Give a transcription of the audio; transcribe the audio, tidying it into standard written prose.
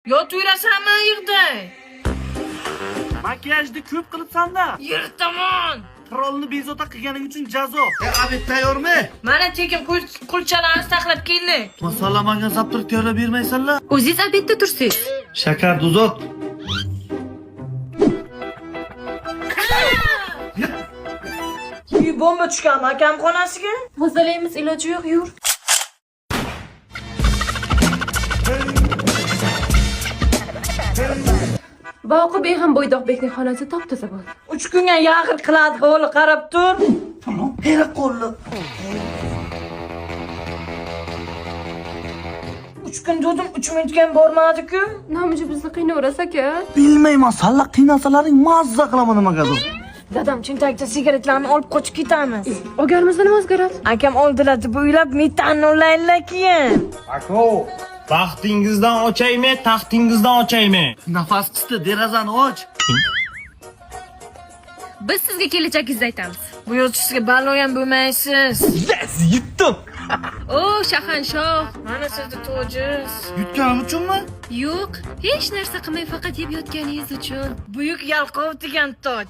Yotaverasanmi yerda? Makiyajni ko'p qilibsan-da. Yer tomon. Qirolni bezovta qilganing uchun jazo. Abid tayyormi? Mana tekin qulchalarni saqlab keldik. Masalamaga zaptir tayyorlab bermaysanlar? O'zingiz obedda tursiz. Shakar uzot. Bomba tushgan akam xonasiga. Tozalaymiz, iloji yo'q, yur. Boqib ham Bo'ydoqbekning xonasi top-toza bo'ldi. 3 kunga yaqin qiladi, hovli qarab tur. Tamam, hera qo'lli. 3 kun dedim, 3 minutga ham bormadi-ku. Nomiji bizni qiynaverasa aka. Bilmayman, salla qiynasalaring mazza qilaman nimagadir. Dadam cho'ntakda sigaretlarni olib qochib ketamiz. Olganimizda nima o'zgaradi? Akam oldilar deb o'ylab metani ulaylar keyin. Ako, baxtingizdan ochaymi, taxtingizdan ochaymi? Nafas qisdi, derazani och. Biz sizga kelajagingizni aytamiz. Bu yo'lchi sizga balo ham bo'lmaysiz. Yes, yutdim. O, shahanshoh. Mana sizni to'jiz. Yutganim uchunmi? Yo'q, hech narsa qilmay faqat yeb yotganingiz uchun. Buyuk yalqov degan toj.